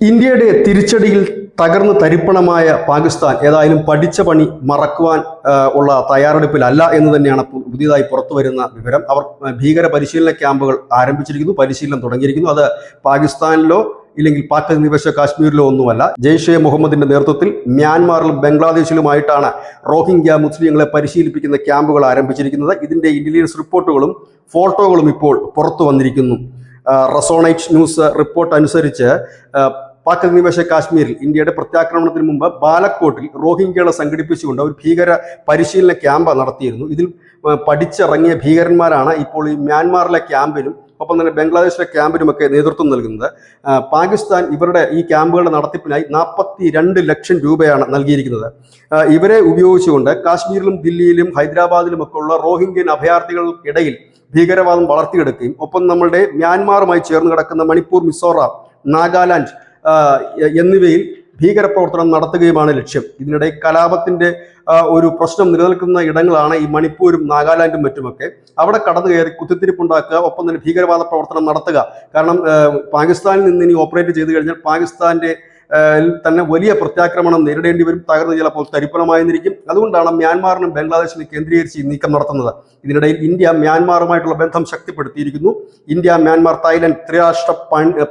ഇന്ത്യയുടെ തിരിച്ചടിയിൽ തകർന്ന് തരിപ്പണമായ പാകിസ്ഥാൻ ഏതായാലും പഠിച്ച പണി മറക്കുവാൻ ഉള്ള തയ്യാറെടുപ്പിലല്ല എന്ന് തന്നെയാണ് പുതിയതായി പുറത്തു വരുന്ന വിവരം. അവർ ഭീകര പരിശീലന ക്യാമ്പുകൾ ആരംഭിച്ചിരിക്കുന്നു, പരിശീലനം തുടങ്ങിയിരിക്കുന്നു. അത് പാകിസ്ഥാനിലോ ഇല്ലെങ്കിൽ പാക് അധിനിവേശ കാശ്മീരിലോ ഒന്നുമല്ല. ജെയ്ഷെ മുഹമ്മദിന്റെ നേതൃത്വത്തിൽ മ്യാൻമാറിലും ബംഗ്ലാദേശിലുമായിട്ടാണ് റോഹിംഗ്യ മുസ്ലിങ്ങളെ പരിശീലിപ്പിക്കുന്ന ക്യാമ്പുകൾ ആരംഭിച്ചിരിക്കുന്നത്. ഇതിന്റെ ഇന്റലിജൻസ് റിപ്പോർട്ടുകളും ഫോട്ടോകളും ഇപ്പോൾ പുറത്തു വന്നിരിക്കുന്നു. റസോണൈറ്റ് ന്യൂസ് റിപ്പോർട്ട് അനുസരിച്ച് പാക് അധിനിവേശ കാശ്മീരിൽ ഇന്ത്യയുടെ പ്രത്യാക്രമണത്തിന് മുമ്പ് ബാലക്കോട്ടിൽ റോഹിംഗ്യകളെ സംഘടിപ്പിച്ചുകൊണ്ട് ഒരു ഭീകര പരിശീലന ക്യാമ്പ് നടത്തിയിരുന്നു. ഇതിൽ പഠിച്ചിറങ്ങിയ ഭീകരന്മാരാണ് ഇപ്പോൾ ഈ മ്യാൻമാറിലെ ക്യാമ്പിനും ഒപ്പം തന്നെ ബംഗ്ലാദേശിലെ ക്യാമ്പിനുമൊക്കെ നേതൃത്വം നൽകുന്നത്. പാകിസ്ഥാൻ ഇവരുടെ ഈ ക്യാമ്പുകളുടെ നടത്തിപ്പിനായി 42 ലക്ഷം രൂപയാണ് നൽകിയിരിക്കുന്നത്. ഇവരെ ഉപയോഗിച്ചുകൊണ്ട് കാശ്മീരിലും ദില്ലിയിലും ഹൈദരാബാദിലുമൊക്കെ ഉള്ള റോഹിംഗ്യൻ അഭയാർത്ഥികൾക്കിടയിൽ ഭീകരവാദം വളർത്തിയെടുക്കുകയും ഒപ്പം നമ്മളുടെ മ്യാൻമാറുമായി ചേർന്ന് കിടക്കുന്ന മണിപ്പൂർ, മിസോറാം, നാഗാലാൻഡ് എന്നിവയിൽ ഭീകരപ്രവർത്തനം നടത്തുകയുമാണ് ലക്ഷ്യം. ഇതിനിടെ കലാപത്തിന്റെ ഒരു പ്രശ്നം നിലനിൽക്കുന്ന ഇടങ്ങളാണ് ഈ മണിപ്പൂരും നാഗാലാൻഡും മറ്റുമൊക്കെ. അവിടെ കടന്നു കയറി കുത്തിത്തിരിപ്പുണ്ടാക്കുക, ഒപ്പം തന്നെ ഭീകരവാദ പ്രവർത്തനം നടത്തുക. കാരണം പാകിസ്ഥാനിൽ നിന്ന് ഇനി ഓപ്പറേറ്റ് ചെയ്തു കഴിഞ്ഞാൽ പാകിസ്ഥാന്റെ തന്നെ വലിയ പ്രത്യാക്രമണം നേരിടേണ്ടി വരും. തകർന്ന് ചിലപ്പോൾ തരിപ്പണമായിരിക്കും. അതുകൊണ്ടാണ് മ്യാൻമാറിനും ബംഗ്ലാദേശിനും കേന്ദ്രീകരിച്ച് ഈ നീക്കം നടത്തുന്നത്. ഇതിനിടയിൽ ഇന്ത്യ മ്യാൻമാറുമായിട്ടുള്ള ബന്ധം ശക്തിപ്പെടുത്തിയിരിക്കുന്നു. ഇന്ത്യ, മ്യാൻമാർ, തായ്ലൻഡ് ത്രിരാഷ്ട്ര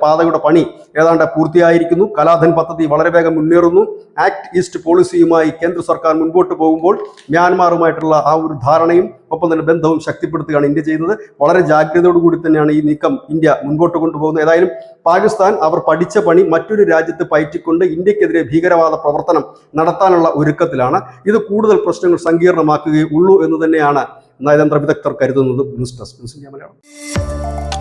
പാതയുടെ പണി ഏതാണ്ട് പൂർത്തിയായിരിക്കുന്നു. കലാധൻ പദ്ധതി വളരെ വേഗം മുന്നേറുന്നു. ആക്ട് ഈസ്റ്റ് പോളിസിയുമായി കേന്ദ്ര സർക്കാർ മുൻപോട്ട് പോകുമ്പോൾ മ്യാൻമാറുമായിട്ടുള്ള ആ ഒരു ധാരണയും ഒപ്പം തന്നെ ബന്ധവും ശക്തിപ്പെടുത്തുകയാണ് ഇന്ത്യ ചെയ്യുന്നത്. വളരെ ജാഗ്രതയോടുകൂടി തന്നെയാണ് ഈ നീക്കം ഇന്ത്യ മുൻപോട്ട് കൊണ്ടുപോകുന്നത്. ഏതായാലും പാകിസ്ഥാൻ അവർ പഠിച്ച പണി മറ്റൊരു രാജ്യത്ത് പയറ്റിക്കൊണ്ട് ഇന്ത്യക്കെതിരെ ഭീകരവാദ പ്രവർത്തനം നടത്താനുള്ള ഒരുക്കത്തിലാണ്. ഇത് കൂടുതൽ പ്രശ്നങ്ങൾ സങ്കീർണമാക്കുകയുള്ളൂ എന്ന് തന്നെയാണ് നയതന്ത്ര വിദഗ്ധർ കരുതുന്നത്. News desk, news India Malayalam.